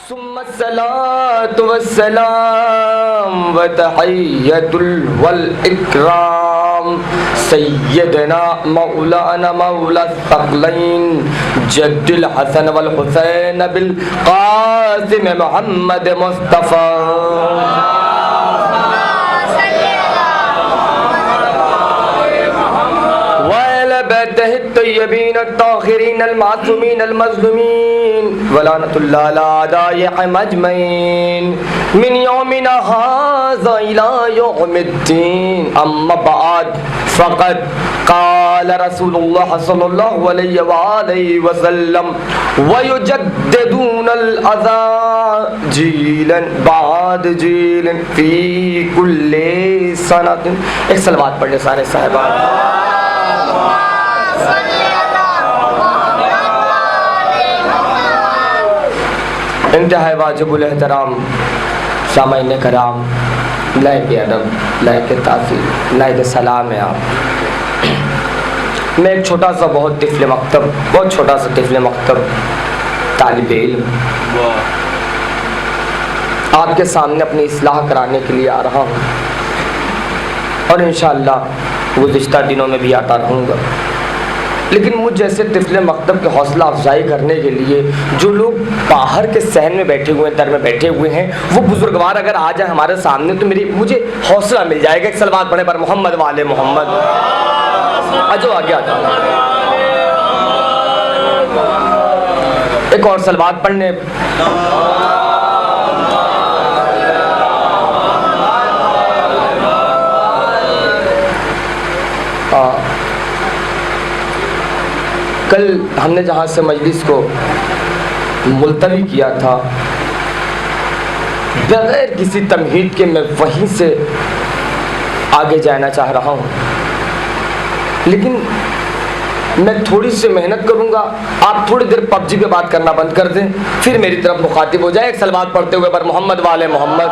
सुम्मस्सलातु वस्सलाम व तहिय्यतुल वल इकराम सय्यदना मौलाना मौला तक़लैन जद्दुल हसन वल हुसैन बिल क़ासिम मोहम्मद मुस्तफ़ा तय्यबीन ताहिरीन अल-मासूमीन अल-मज़लूमीन वलानतुल्लाहि अला आदाइहिम अजमईन मिन यौमिना हाज़ा इला यौमिद्दीन अम्मा बाद फ़क़द क़ाल रसूलुल्लाह सल्लल्लाहु अलैहि वसल्लम व युजद्दिदूनल अज़ा जीलन बाद जीलन फ़ी कुल्ली सनतिन। एक सलवात पढ़ ले सारे साहिबान। इंतहा वाजिबुल एहतराम सामाईन कराम लायक अदब लायक तासीर लायक सलाम है आप। मैं एक छोटा सा बहुत छोटा सा तिफल मकतब तालिब इल्म आपके सामने अपनी इस्लाह कराने के लिए आ रहा हूँ और इंशाअल्लाह गुज़िश्ता दिनों में भी आता रहूँगा। लेकिन मुझ जैसे तिफले मकतब के हौसला अफजाई करने के लिए जो लोग बाहर के सहन में बैठे हुए हैं, दर में बैठे हुए हैं, वो बुजुर्गवार अगर आ जाए हमारे सामने तो मुझे हौसला मिल जाएगा। एक सलवात पढ़े पर मोहम्मद वाले मोहम्मद। आजो आगे आ जाओ। एक और सलवात पढ़ने। कल हमने जहाँ से मजलिस को मुलतवी किया था, बगैर किसी तमहीद के मैं वहीं से आगे जाना चाह रहा हूँ। लेकिन मैं थोड़ी सी मेहनत करूँगा, आप थोड़ी देर पबजी पे बात करना बंद कर दें, फिर मेरी तरफ मुखातिब हो जाए। एक सलवात पढ़ते हुए पर मोहम्मद वाले मोहम्मद।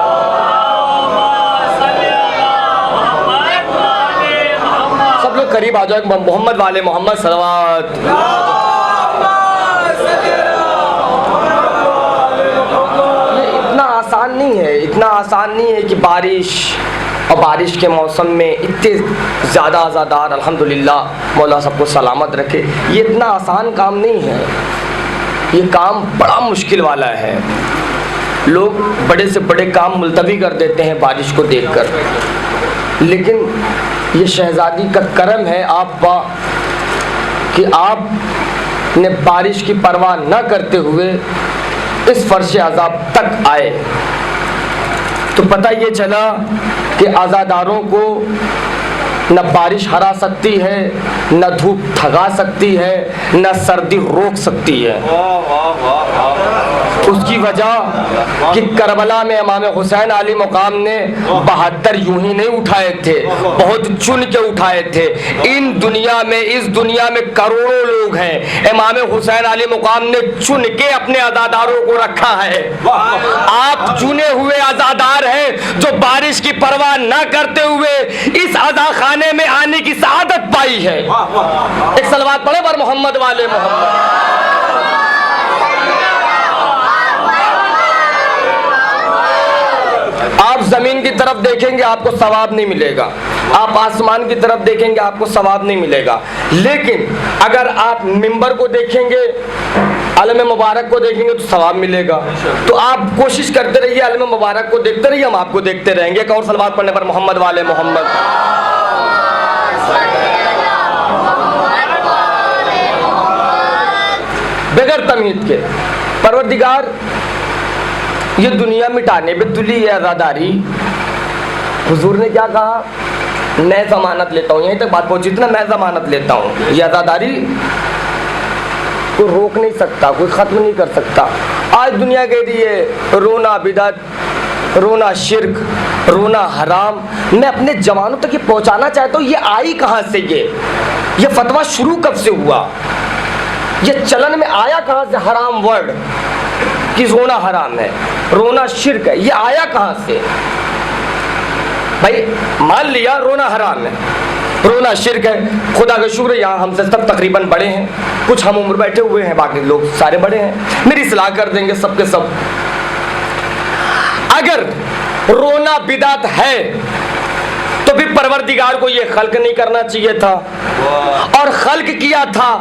सब लोग करीब आ जाओ, मोहम्मद वाले मोहम्मद सलवात। ये इतना आसान नहीं है कि बारिश के मौसम में इतने ज़्यादा आज़ादार अल्हम्दुलिल्लाह मौला सबको सलामत रखे। ये इतना आसान काम नहीं है, ये काम बड़ा मुश्किल वाला है। लोग बड़े से बड़े काम मुलतवी कर देते हैं बारिश को देखकर, लेकिन ये शहज़ादी का करम है आप कि आपने बारिश की परवाह न करते हुए इस फर्श अज़ाब तक आए। तो पता ये चला कि आज़ादारों को न बारिश हरा सकती है, न धूप थका सकती है, न सर्दी रोक सकती है। उसकी वजह कि करबला में इमाम हुसैन अली मुकाम ने 72 यूं ही नहीं उठाए थे, बहुत चुन के उठाए थे। इस दुनिया में करोड़ों लोग हैं, इमाम हुसैन अली मुकाम ने चुन के अपने अज़ादारों को रखा है। आप चुने हुए अज़ादार हैं जो बारिश की परवाह न करते हुए इस अज़ा खाने में आने की सआदत पाई है। एक सलवात पढ़े पर मोहम्मद वाले मोहम्मद। आप जमीन की तरफ देखेंगे आपको सवाब नहीं मिलेगा, आप आसमान की तरफ देखेंगे आपको सवाब नहीं मिलेगा। लेकिन अगर आप मिंबर को देखेंगे, आलम मुबारक को देखेंगे तो सवाब मिलेगा। तो आप कोशिश करते रहिए, आलम मुबारक को देखते रहिए, हम आपको देखते रहेंगे। एक और सलवात पढ़ने पर मोहम्मद वाले मोहम्मद। बगैर तमीज़ के परवरदिगार ये दुनिया मिटाने पे तुली है आज़ादारी। हुजूर ने क्या कहा? मैं ज़मानत लेता हूँ, यहीं तक बात पहुँची थी ना, मैं ज़मानत लेता हूँ। ये आज़ादारी कोई रोक नहीं सकता, कोई ख़त्म नहीं कर सकता। आज दुनिया कह रही है रोना बिदअत, रोना शिर्क, रोना हराम। मैं अपने जवानों तक ये पहुँचाना चाहता हूँ, ये आई कहाँ से? ये फतवा शुरू कब से हुआ? ये चलन में आया कहाँ से? हराम वर्ड कि रोना हराम है, रोना शिर्क है, ये आया कहाँ से? भाई मान लिया रोना हराम है, रोना शिर्क है, खुदा का शुक्र यहाँ हमसे सब तकरीबन बड़े हैं, कुछ हम उम्र बैठे हुए हैं, बाकी लोग सारे बड़े हैं, मेरी सलाह कर देंगे सबके सब। अगर रोना बिदात है तो फिर परवरदिगार को ये खल्क नहीं करना चाहिए था, और खल्क किया था।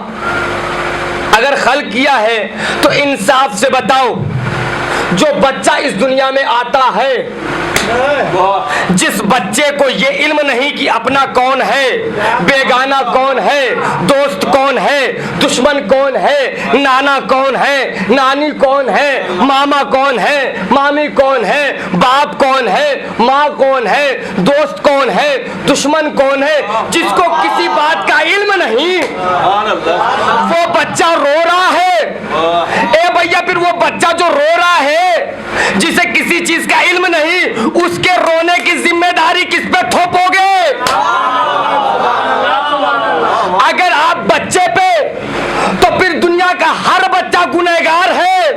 अगर खल्क किया है तो इंसाफ से बताओ, जो बच्चा इस दुनिया में आता है, जिस बच्चे को ये इल्म नहीं कि अपना कौन है, बेगाना कौन है, दोस्त कौन है, दुश्मन कौन है, नाना कौन है, नानी कौन है, मामा कौन है, मामी कौन है, बाप कौन है, माँ कौन है, दोस्त कौन है, दुश्मन कौन है, जिसको किसी बात का इल्म नहीं, वो बच्चा रो रहा है। ए भैया, फिर वो बच्चा जो रो रहा है, जिसे किसी चीज का इल्म नहीं, उसके रोने की जिम्मेदारी किस पे थोपोगे? अगर आप बच्चे पे, तो फिर दुनिया का हर बच्चा गुनहगार है,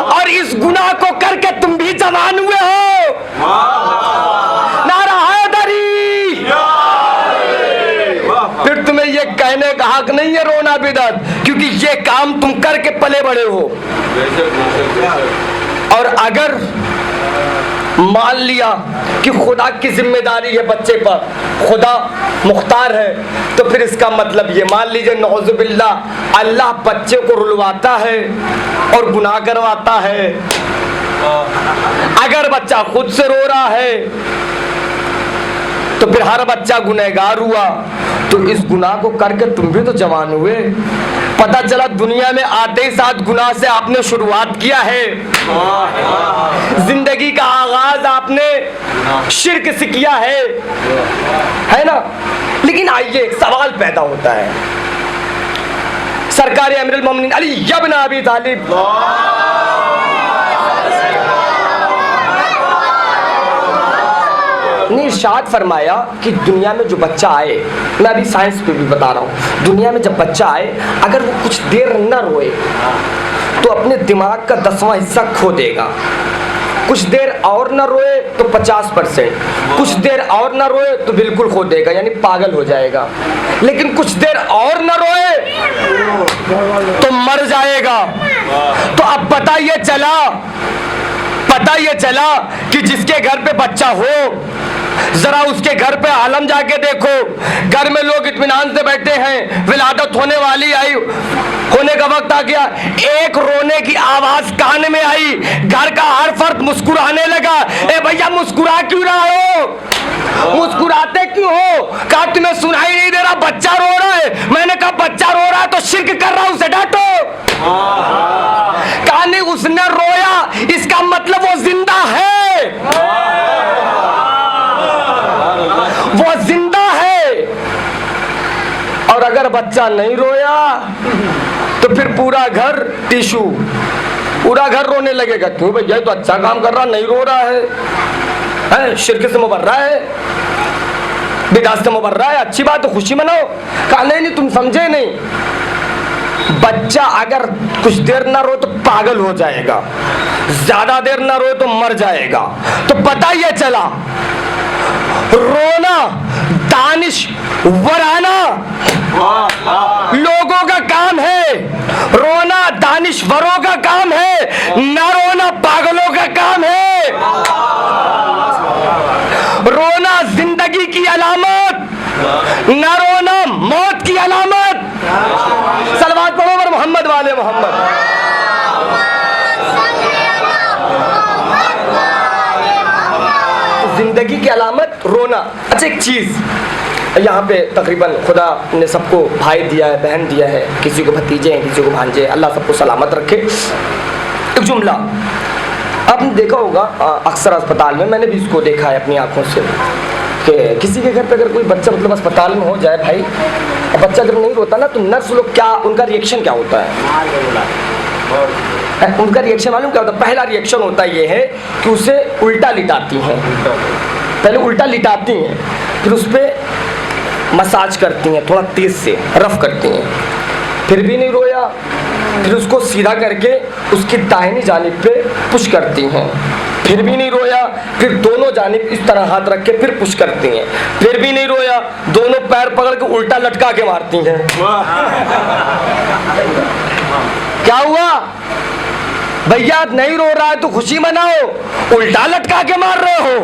और इस गुनाह को करके तुम भी जवान हुए हो। नारा हैदरी। फिर तुम्हें ये कहने का हक नहीं है रोना बिदअत, क्योंकि ये काम तुम करके पले बड़े हो। और अगर मान लिया कि खुदा की जिम्मेदारी है बच्चे पर, खुदा मुख्तार है, तो फिर इसका मतलब ये मान लीजिए नौजुबिल्लाह अल्लाह बच्चे को रुलवाता है और गुनाह करवाता है। अगर बच्चा खुद से रो रहा है तो फिर हर बच्चा गुनहगार हुआ। तो इस गुनाह को करके तुम भी तो जवान हुए। पता चला दुनिया में आते ही साथ गुनाह से आपने शुरुआत किया है, जिंदगी का आगाज आपने शिर्क से किया है ना। लेकिन आइए, एक सवाल पैदा होता है। सरकार अमीरुल मोमिनीन अली इब्न अबी तालिब ने इरशाद फरमाया कि दुनिया में जो बच्चा आए, मैं अभी साइंस पे भी बता रहा हूँ, दुनिया में जब बच्चा आए अगर वो कुछ देर न रोए तो अपने दिमाग का 10वां हिस्सा खो देगा। कुछ देर और न रोए तो 50%, कुछ देर और न रोए तो बिल्कुल खो देगा, यानी पागल हो जाएगा। लेकिन कुछ देर और न रोए तो मर जाएगा। तो अब पता ये चला कि जिसके घर पे बच्चा हो, जरा उसके घर पे आलम जाके देखो। घर में लोग इत्मीनान से बैठे हैं, विलादत होने वाली आई, होने का वक्त आ गया, एक रोने की आवाज कान में आई, घर का हर फर्द मुस्कुराने लगा। ए भैया, मुस्कुरा क्यों रहा हो? मुस्कुराते क्यों हो? कहा तुम्हें सुनाई नहीं दे रहा, बच्चा रो रहा है। मैंने कहा बच्चा रो रहा है तो शिर्क कर रहा हूं, उसे डांटो। कहा नहीं, उसने रोया, इसका मतलब वो जिंदा है, वो जिंदा है। और अगर बच्चा नहीं रोया तो फिर पूरा घर टिशू, पूरा घर रोने लगेगा। क्यों भैया, तो अच्छा काम कर रहा, नहीं रो रहा है, शिर्क से मुबर्रा है, बिदात से मुबर्रा है, अच्छी बात है, खुशी मनाओ। कहा नहीं, तुम समझे नहीं। बच्चा अगर कुछ देर ना रो तो पागल हो जाएगा, ज्यादा देर ना रो तो मर जाएगा। तो पता ये चला, रोना दानिश वराना लोगों का काम है, रोना दानिशवरों का काम है, ना रोना पागलों का काम है। रोना जिंदगी की अलामत, ना रोना मौत की अलामत। सलवात पढ़ो पर मोहम्मद वाले मोहम्मद। जिंदगी की अलामत रोना। अच्छा, एक चीज यहाँ पे तकरीबन खुदा ने सबको भाई दिया है, बहन दिया है, किसी को भतीजे हैं, किसी को भांजे, अल्लाह सबको सलामत रखे। एक जुमला आपने देखा होगा अक्सर अस्पताल में, मैंने भी इसको देखा है अपनी आंखों से, कि किसी के घर पे अगर कोई बच्चा मतलब अस्पताल में हो जाए भाई, बच्चा अगर नहीं रोता ना तो नर्स लोग क्या, उनका रिएक्शन क्या होता है? उनका रिएक्शन मालूम क्या होता है? पहला रिएक्शन होता ये है कि उसे उल्टा लिटाती हैं, पहले उल्टा लिटाती हैं, फिर उस पर मसाज करती हैं, थोड़ा तेज से रफ करती हैं, फिर भी नहीं रोया, फिर उसको सीधा करके उसकी दाहिनी जानिब पे पुश करती हैं, फिर भी नहीं रोया, फिर दोनों जानिब इस तरह हाथ रख के फिर पुश करती हैं, फिर भी नहीं रोया, दोनों पैर पकड़ के उल्टा लटका के मारती हैं। क्या हुआ? भैया नहीं रो रहा है तो खुशी मनाओ, उल्टा लटका के मार रहे हो।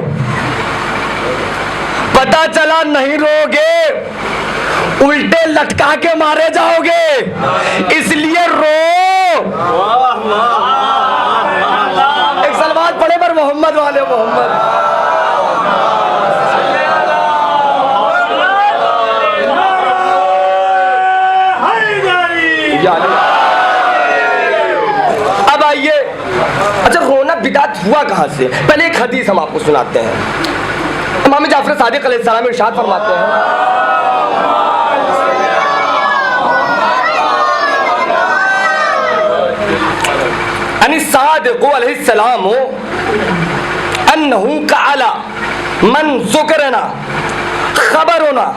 पता चला नहीं रोगे, उल्टे लटका के मारे जाओगे, इसलिए रो। एक सलवात पढ़े पर मोहम्मद वाले मोहम्मद। अब आइए, अच्छा रोना बिदात हुआ कहां से? पहले एक हदीस हम आपको सुनाते हैं। इमाम जाफर सादिक अलैहिस्सलाम इरशाद फरमाते हैं, अनि सादिक अलैहिस्सलाम अन्नहु कअला मन ज़ुकरना खबरना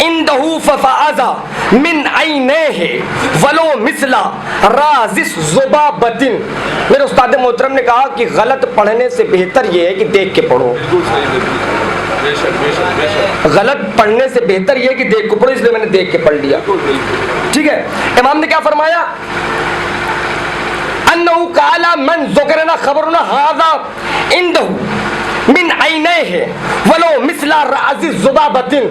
इंदहु फफाज़ा मिन ऐनैहि वलो मिसला राज़िस ज़ुबाबतिन। मेरे उस्ताद मोहतरम ने कहा कि गलत पढ़ने से बेहतर ये है कि देख के पढ़ो। गलत पढ़ने से बेहतर ये है कि देख के पढ़ो, इसलिए मैंने देख के पढ़ लिया। ठीक है, इमाम ने क्या फरमाया? अन्नहु काला मन ज़ुकरना खबरना हाज़ा इंदहु मिन ऐनैहि वलो मिसला राज़िस ज़ुबाबतिन।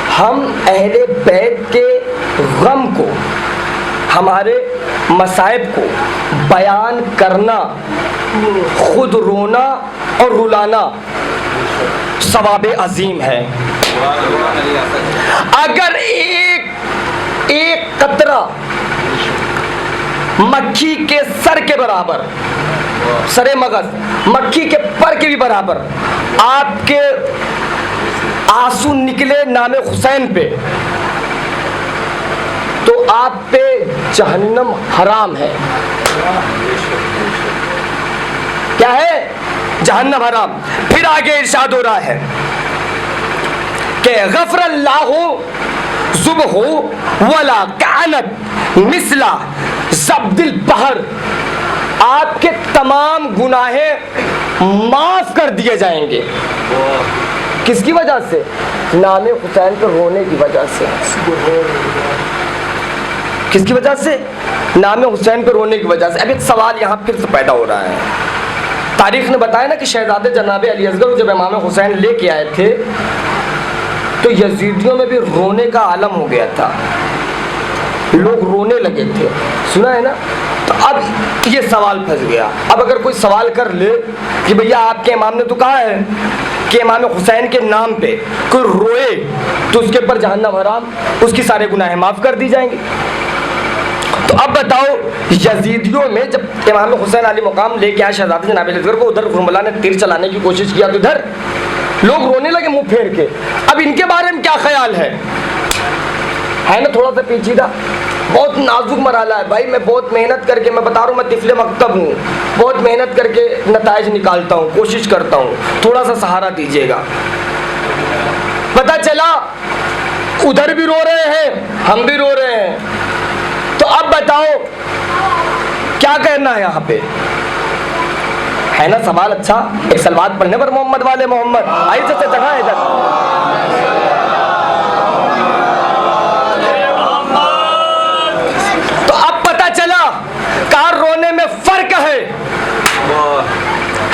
हम अहले बैत के गम को, हमारे मसाइब को बयान करना, खुद रोना और रुलाना सवाब अजीम है। अगर एक कतरा मक्खी के सर के बराबर, सरे मगज मक्खी के पर के भी बराबर आपके आंसू निकले नामे हुसैन पे, तो आप पे जहन्नम हराम है। क्या है? जहन्नम हराम। फिर आगे इरशाद हो रहा है कि गफरल्लाहु ज़ुबहु वला कानत मिसला ज़ब्दिल बहर। आपके तमाम गुनाहें माफ कर दिए जाएंगे। किसकी वजह से? नामे हुसैन पर रोने की वजह से। किसकी वजह से? नामे हुसैन पर रोने की वजह से। अब एक सवाल यहाँ फिर से पैदा हो रहा है। तारीख ने बताया ना कि शहजादे जनाब अली असगर जब इमाम हुसैन लेके आए थे तो यजीदियों में भी रोने का आलम हो गया था, लोग रोने लगे थे। सुना है ना? तो अब ये सवाल फंस गया। अब अगर कोई सवाल कर ले कि भैया आपके इमाम ने तो कहा है कि इमाम हुसैन के नाम पे कोई रोए तो उसके ऊपर जहन्नम हराम, उसकी सारे गुनाहें माफ कर दी जाएंगी। तो अब बताओ, यजीदियों में जब इमाम हुसैन अली मुकाम लेके आए शहजादे जनाब अली असगर को, उधर कुरबला ने तीर चलाने की कोशिश किया तो इधर लोग रोने लगे मुंह फेर के। अब इनके बारे में क्या ख्याल है ना? थोड़ा सा पेचीदा, बहुत नाजुक मराला है भाई। मैं बहुत मेहनत करके, मैं बता रहा हूँ, मैं तिफले मकतब हूँ, बहुत मेहनत करके नताइज निकालता हूँ, कोशिश करता हूँ, थोड़ा सा सहारा दीजिएगा। पता चला उधर भी रो रहे हैं, हम भी रो रहे हैं। तो अब बताओ क्या करना है यहाँ पे? है ना सवाल? अच्छा, एक सलवात पढ़ने पर मोहम्मद वाले मोहम्मद। आई से जगह है इधर। कार रोने में फर्क है,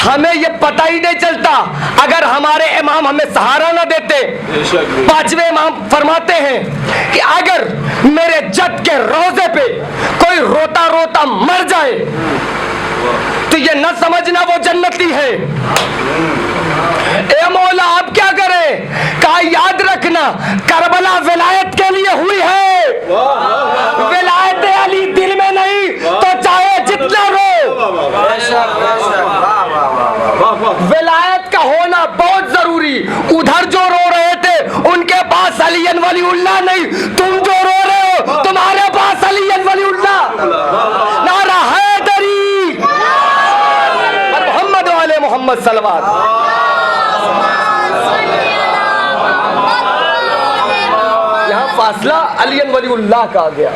हमें ये पता ही नहीं चलता अगर हमारे इमाम हमें सहारा ना देते। पांचवें इमाम फरमाते हैं कि अगर मेरे जद के रोजे पे कोई रोता रोता मर जाए तो ये न समझना वो जन्नती है। ए मौला आप क्या करें? कहा याद रखना करबला विलायत के लिए हुई है, विलायत अली दिल में नहीं तो चाहे जितना रो। विलायत का होना बहुत जरूरी। उधर जो रो रहे थे उनके पास अली वलीउल्लाह नहीं, तुम जो रो रहे हो तुम्हारे पास अली वलीउल्लाह। नारा हैदरी और मोहम्मद वाले मोहम्मद सल्लल्लाहु। यहाँ फासला अली वलीउल्लाह का आ गया।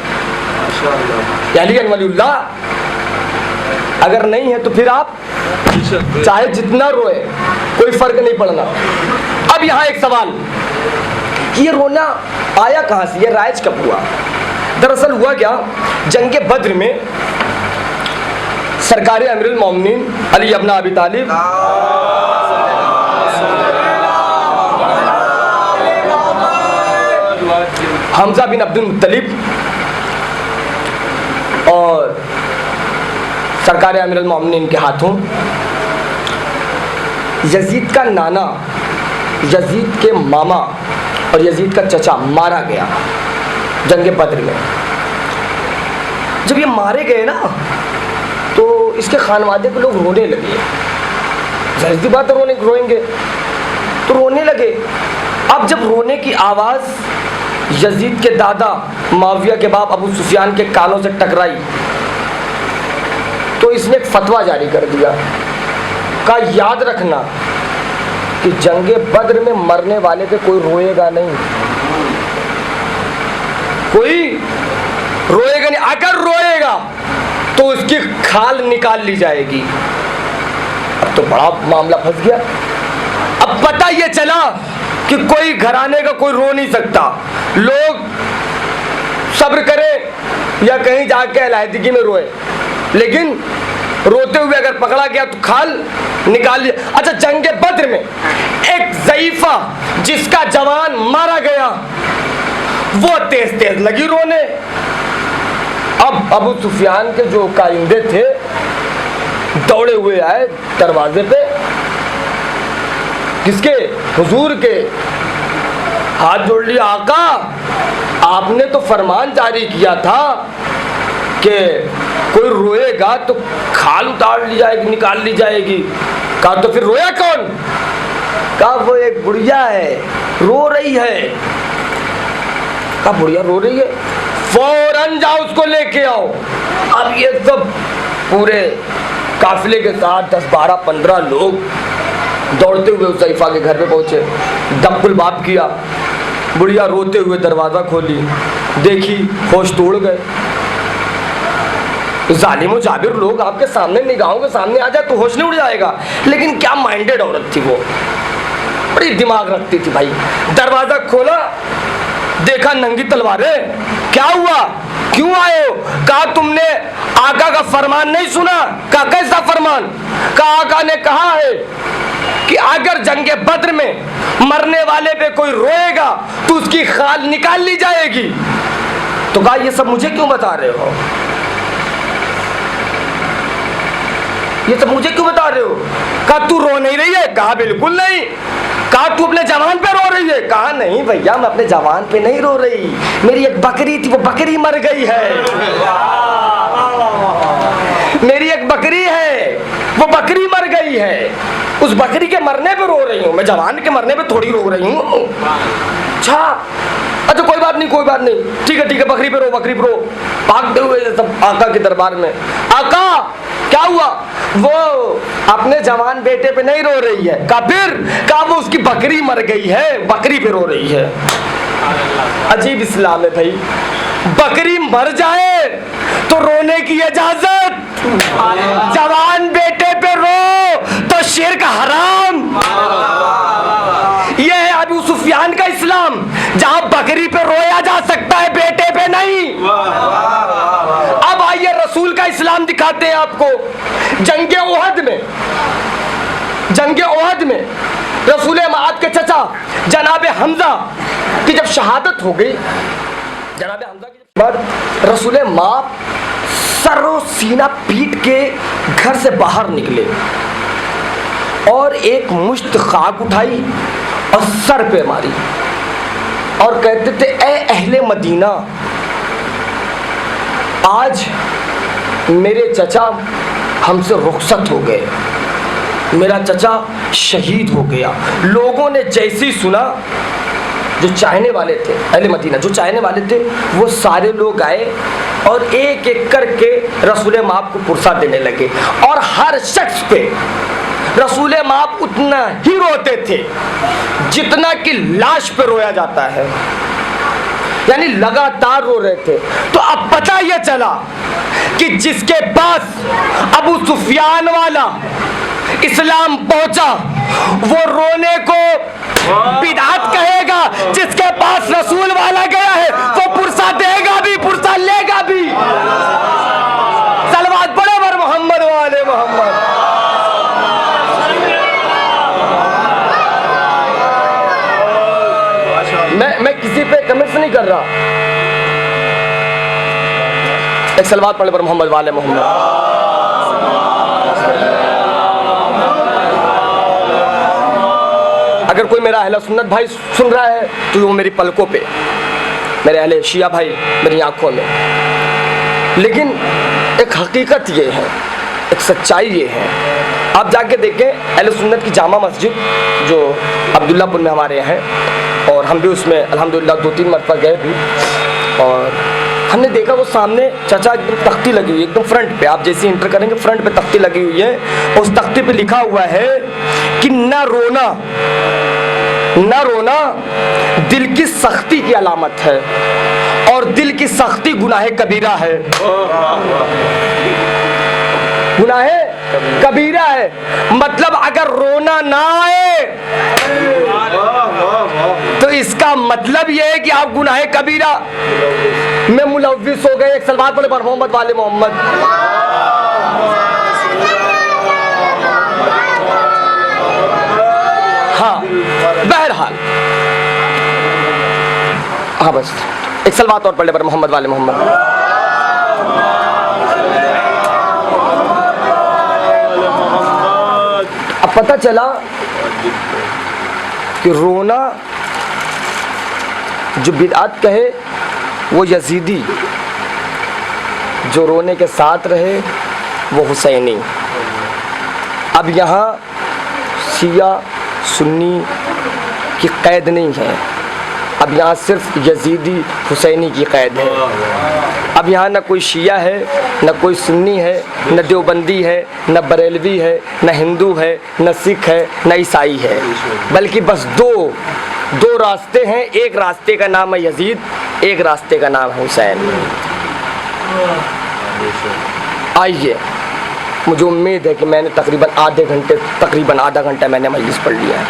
अली वलीउल्लाह अगर नहीं है तो फिर आप चाहे जितना रोए कोई फर्क नहीं पड़ना। अब यहाँ एक सवाल, ये रोना आया कहाँ से? ये राइज कब हुआ? दरअसल हुआ क्या, जंग बद्र में सरकार अमीरुल मोमिनीन अली इब्न अबी तालिब हमजा बिन अब्दुल मुत्तलिब और सरकार अमीरुल मोमिनीन के हाथों यजीद का नाना, यजीद के मामा और यजीद का चचा मारा गया जंग बद्र में। जब ये मारे गए ना तो इसके खानवादे के लोग रोने लगे। जाहिर सी बात है, रोएंगे तो रोने लगे। अब जब रोने की आवाज़ यजीद के दादा मुआविया के बाप अबू सुफियान के कानों से टकराई तो इसने एक फतवा जारी कर दिया, का याद रखना कि जंगे बद्र में मरने वाले पे कोई रोएगा नहीं, कोई रोएगा नहीं। अगर रोएगा तो उसकी खाल निकाल ली जाएगी। अब तो बड़ा मामला फंस गया। अब पता ये चला कि कोई घराने का कोई रो नहीं सकता, लोग सब्र करे या कहीं जाके अलहदगी में रोए, लेकिन रोते हुए अगर पकड़ा गया तो खाल निकाल लिया। अच्छा, जंग बद्र में एक ज़ईफ़ा जिसका जवान मारा गया वो तेज तेज लगी रोने। अब अबू सुफियान के जो काइंदे थे दौड़े हुए आए दरवाजे पे, किसके? हुजूर के। हाथ जोड़ लिया, आका आपने तो फरमान जारी किया था कि कोई रोएगा तो खाल उतार ली जाएगी, निकाल ली जाएगी। कहा तो फिर रोया कौन? कहा वो एक बुढ़िया है, रो रही है। कहा बुढ़िया रो रही है, फौरन जाओ उसको लेके आओ। अब ये सब पूरे काफिले के साथ 10, 12, 15 लोग दौड़ते हुए उस ज़ईफ़ा के घर पे पहुंचे। दब्बुल बाप किया, बुढ़िया रोते हुए दरवाज़ा खोली, देखी होश तोड़ गए। जालिम जाबिर लोग आपके सामने, निगाहों के सामने आ जाए तो होश नहीं उड़ जाएगा, लेकिन क्या माइंडेड औरत थी वो, बड़ी दिमाग रखती थी भाई। दरवाज़ा खोला, देखा नंगी तलवारें। क्या हुआ, क्यों आए हो? कहा तुमने आका का फरमान नहीं सुना? कहा कैसा फरमान? कहा आका ने कहा है कि अगर जंगे बद्र में मरने वाले पे कोई रोएगा तो उसकी खाल निकाल ली जाएगी। तो कहा ये सब मुझे क्यों बता रहे हो? ये सब मुझे क्यों बता रहे हो? कहा तू रो नहीं रही है? कहा बिल्कुल नहीं। कहा तू अपने जवान पे रो रही है? कहा नहीं भैया, मैं अपने जवान पे नहीं रो रही, मेरी एक बकरी थी, वो बकरी मर गई है। मेरी एक बकरी है, वो बकरी मर गई है, उस बकरी के मरने पे रो रही हूँ, मैं जवान के मरने पे थोड़ी रो रही हूँ। अच्छा कोई बात नहीं, कोई बात नहीं, ठीक है ठीक है, बकरी पे रो, बकरी पे रो। भागते हुए सब आका के दरबार में, आका क्या हुआ? वो अपने जवान बेटे पे नहीं रो रही है। कहा फिर? कहा वो उसकी बकरी मर गई है, बकरी पे रो रही है। अजीब इस्लाम है भाई, बकरी मर जाए तो रोने की इजाजत, जवान बेटे पे रो तो शिर्क हराम। यह है अबू सुफियान का इस्लाम, जहां बकरी पे रोया जा सकता है, बेटे पे नहीं। अब आइए रसूल का इस्लाम दिखाते हैं आपको। जंगे ओहद में रसूल माद के चचा जनाब हमजा की जब शहादत हो गई, जनाब हमजा की बाद रसूल माद सरो सीना पीट के घर से बाहर निकले और एक मुश्त खाक उठाई और सर पे मारी और कहते थे, ए अहले मदीना, आज मेरे चचा हमसे रुखसत हो गए, मेरा चचा शहीद हो गया। लोगों ने जैसे ही सुना, जो चाहने वाले थे, अहले मदीना जो चाहने वाले थे, वो सारे लोग आए और एक एक करके रसूल माप को पुरसा देने लगे और हर शख्स पे रसूल माप उतना ही रोते थे जितना कि लाश पे रोया जाता है, यानी लगातार रो रहे थे। तो अब पता यह चला कि जिसके पास अबू सुफियान वाला इस्लाम पहुंचा वो रोने को बिदअत कहेगा। जिसके पास रसूल वाला गया है वो पुरसा देगा भी, पुरसा लेगा भी। सलवात पढ़ो बर मोहम्मद वाले मोहम्मद। मैं किसी पे कमेंट्स नहीं कर रहा। एक सलवात पढ़े बर मोहम्मद वाले मोहम्मद। अगर कोई मेरा अहले सुन्नत भाई सुन रहा है तो वो मेरी पलकों पे, मेरे अहले शिया भाई मेरी आंखों में। लेकिन एक हकीकत ये है, एक सच्चाई ये है, आप जाके देखें अहले सुन्नत की जामा मस्जिद जो अब्दुल्लापुर में हमारे यहाँ है, और हम भी उसमें अल्हम्दुलिल्लाह 2-3 मरतबा गए भी। और हमने देखा वो सामने चाचा एकदम तख्ती लगी हुई है, एकदम फ्रंट पे, आप जैसे इंटर करेंगे फ्रंट पे तख्ती लगी हुई है, और उस तख्ती पे लिखा हुआ है कि ना रोना, ना रोना दिल की सख्ती की अलामत है, और दिल की सख्ती गुनाह कबीरा है। गुनाह कबीरा है, मतलब अगर रोना ना आए तो इसका मतलब यह है कि आप गुनाह कबीरा में मुलव्विस हो गए। एक सलवात पढ़े मोहम्मद वाले मोहम्मद। हाँ बहरहाल, हाँ बस एक सलवात और पढ़े पर मोहम्मद वाले मोहम्मद। अब पता चला कि रोना जो बिदअत कहे वो यजीदी, जो रोने के साथ रहे वो हुसैनी। अब यहाँ शिया सुन्नी की कैद नहीं है, अब यहाँ सिर्फ यजीदी हुसैनी की कैद है। अब यहाँ न कोई शिया है, न कोई सुन्नी है, न देवबंदी है, न बरेलवी है, न हिंदू है, न सिख है, न ईसाई है, बल्कि बस दो रास्ते हैं। एक रास्ते का नाम है यजीद, एक रास्ते का नाम है हुसैन। आइए, मुझे उम्मीद है कि मैंने तकरीबन आधा घंटा मैंने मजलिस पढ़ लिया है,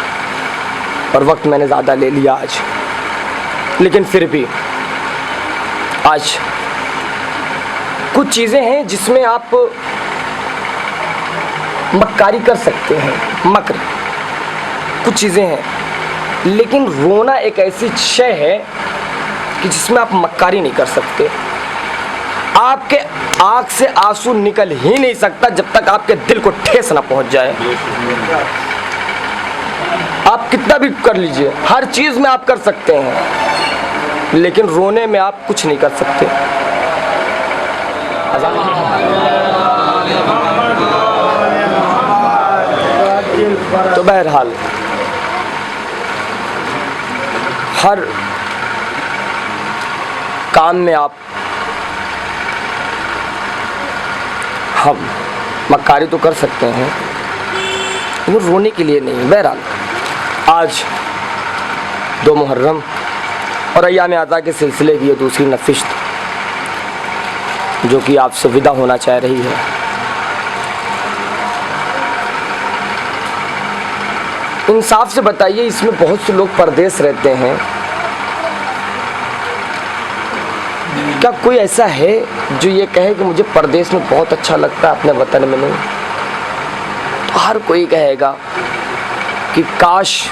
और वक्त मैंने ज़्यादा ले लिया आज, लेकिन फिर भी आज कुछ चीज़ें हैं जिसमें आप मक्कारी कर सकते हैं, मक्र, कुछ चीज़ें हैं। लेकिन रोना एक ऐसी शय है कि जिसमें आप मक्कारी नहीं कर सकते। आपके आँख से आंसू निकल ही नहीं सकता जब तक आपके दिल को ठेस ना पहुंच जाए। आप कितना भी कर लीजिए, हर चीज़ में आप कर सकते हैं, लेकिन रोने में आप कुछ नहीं कर सकते। तो बहरहाल हर काम में आप हम मक्कारी तो कर सकते हैं, लेकिन रोने के लिए नहीं। बहरहाल आज 2 मुहर्रम और अय्याम आज़ा के सिलसिले की ये दूसरी नशिस्त जो कि आपसे विदा होना चाह रही है। इंसाफ से बताइए, इसमें बहुत से लोग परदेश रहते हैं, क्या कोई ऐसा है जो ये कहे कि मुझे परदेश में बहुत अच्छा लगता है, अपने वतन में नहीं? तो हर कोई कहेगा कि काश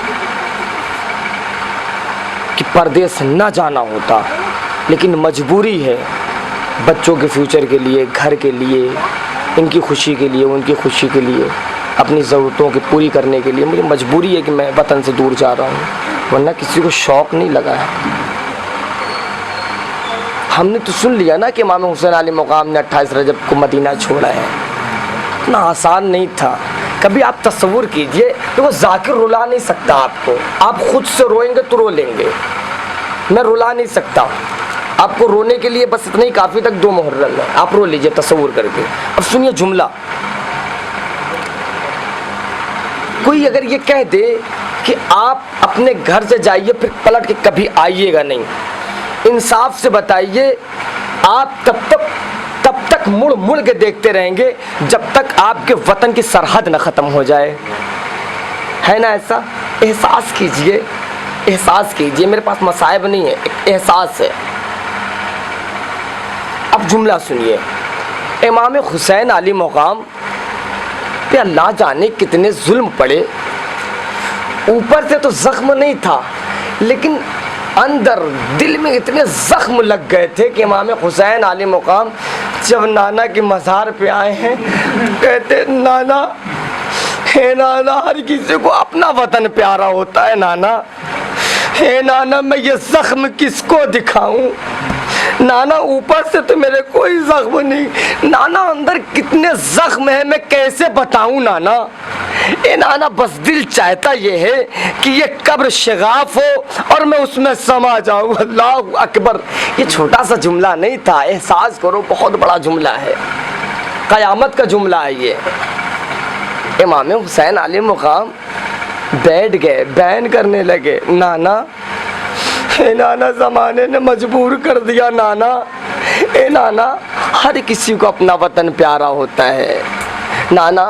कि परदेश ना जाना होता, लेकिन मजबूरी है, बच्चों के फ्यूचर के लिए, घर के लिए, इनकी खुशी के लिए, उनकी खुशी के लिए, अपनी ज़रूरतों की पूरी करने के लिए मुझे मजबूरी है कि मैं वतन से दूर जा रहा हूँ, वरना किसी को शौक़ नहीं लगा है। हमने तो सुन लिया ना कि इमाम हुसैन अली मकाम ने 28 रजब को मदीना छोड़ा है, इतना आसान नहीं था। कभी आप तस्वुर कीजिए कि वो जाकिर रुला नहीं सकता आपको, आप खुद से रोएंगे तो रो लेंगे, मैं रुला नहीं सकता। आपको रोने के लिए बस इतना ही काफ़ी तक 2 मुहर्रम है, आप रो लीजिए तस्वुर करके। अब सुनिए जुमला, कोई अगर ये कह दे कि आप अपने घर से जाइए फिर पलट के कभी आइएगा नहीं, इंसाफ से बताइए, आप तब तक मुड़ मुड़ के देखते रहेंगे जब तक आपके वतन की सरहद न ख़त्म हो जाए। है ना ऐसा? एहसास कीजिए, एहसास कीजिए, मेरे पास मसाइब नहीं है, एक एहसास है। अब जुमला सुनिए, इमाम हुसैन अली मकाम पे अल्लाह जाने कितने जुल्म पड़े। ऊपर से तो जख्म नहीं था, लेकिन अंदर दिल में इतने जख्म लग गए थे कि इमाम हुसैन अली मकाम जब नाना के मज़ार पे आए हैं, कहते नाना, हे नाना, हर किसी को अपना वतन प्यारा होता है नाना। हे नाना, मैं ये जख्म किसको दिखाऊं? नाना, ऊपर से तो मेरे कोई जख्म नहीं, नाना अंदर कितने जख्म है, मैं कैसे बताऊं नाना? ए नाना, बस दिल चाहता ये है कि ये कब्र शगाफ हो और मैं उसमें समा जाऊं। अल्लाह अकबर। ये छोटा सा जुमला नहीं था, एहसास करो, बहुत बड़ा जुमला है, क़यामत का जुमला है ये। इमाम हुसैन अली मुकाम बैठ गए, बयान करने लगे, नाना, ए नाना, ज़माने ने मजबूर कर दिया नाना। ए नाना, हर किसी को अपना वतन प्यारा होता है नाना,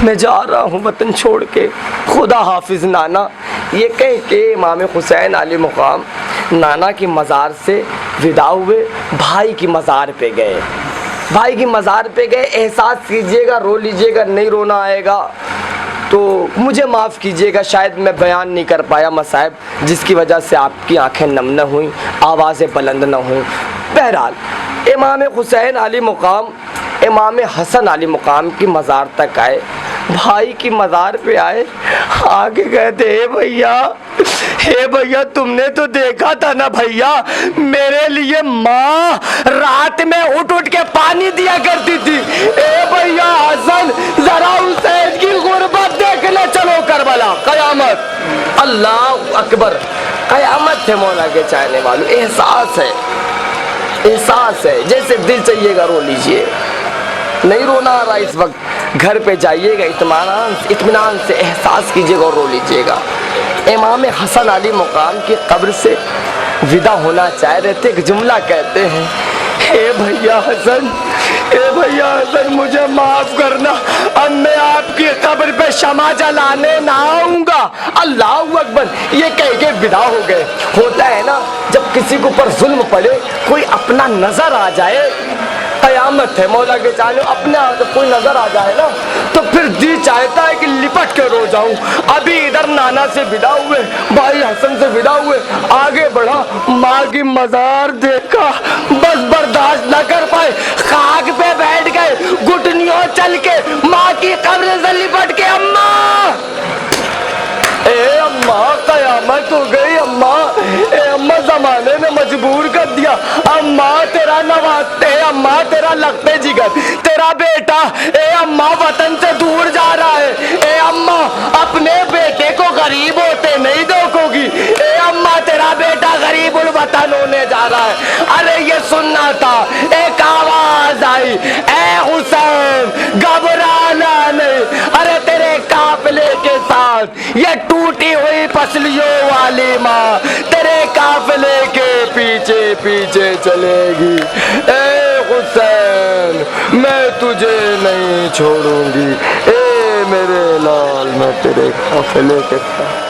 मैं जा रहा हूँ वतन छोड़ के, खुदा हाफिज नाना। ये कह के इमाम हुसैन अली मुकाम नाना की मज़ार से विदा हुए, भाई की मज़ार पे गए, भाई की मज़ार पे गए। एहसास कीजिएगा, रो लीजिएगा, नहीं रोना आएगा तो मुझे माफ़ कीजिएगा, शायद मैं बयान नहीं कर पाया मसाइब, जिसकी वजह से आपकी आंखें नम न हुई, आवाज़ें बुलंद न हुई। बहरहाल इमाम हुसैन अली मुकाम इमाम हसन अली मुकाम की मज़ार तक आए, भाई की मज़ार पे आए, आगे कहते, हे भैया, तुमने तो देखा था ना भैया, मेरे लिए माँ रात में उठ उठ के पानी दिया करती थी। ए भैया हसन, जरा हुसैन की गुर्बत देखने चलो करबला। कयामत, अल्लाह अकबर, कयामत है मौला के चाहने वालों। एहसास है, एहसास है, जैसे दिल चाहिएगा रो लीजिए, नहीं रोना आ रहा इस वक्त, घर पे जाइएगा, इत्मीनान से एहसास कीजिएगा और रो लीजिएगा। इमाम हसन अली मुकाम की कब्र से विदा होना चाह रहे थे, एक जुमला कहते हैं, हे भैया हसन, हे भैया हसन, मुझे माफ करना, अब मैं आपकी कब्र पे शमा जलाने ना आऊंगा। अल्लाह अकबर। ये कह के विदा हो गए। होता है ना, जब किसी के ऊपर जुल्म पड़े, कोई अपना नजर आ जाए, कयामत है मौला के चाहने, अपने जब कोई नजर आ जाए ना, तो फिर दिल चाहता है कि लिपट के रो जाऊं। अभी इधर नाना से विदा हुए, भाई हसन से विदा हुए, आगे बढ़ा, माँ की मजार देखा, बस बर्दाश्त न कर पाए, खाक पे बैठ गए, घुटनियों चल के माँ की कब्र से लिपट के, अम्मा, ए अम्मा, कयामत हो गई अम्मा, ए अम्मा, जमाने ने मजबूर कर दिया, अम्मा तेरा नवाते, अम्मा तेरा लगते जिगर, तेरा बेटा, ए अम्मा वतन से दूर जा रहा है, ए अम्मा अपने बेटे को गरीब होते नहीं देखोगी, ए अम्मा तेरा बेटा गरीब उल वतन होने जा रहा है। अरे ये सुनना था, एक आवाज आई, ए हुसैन घबराना नहीं, अरे तेरे काफिले के साथ ये टूटी हुई पसलियों वाली माँ तेरे काफिले के पीछे पीछे चलेगी। ए हुसैन, मैं तुझे नहीं छोड़ूंगी, ए मेरे लाल, मैं तेरे काफिले के साथ।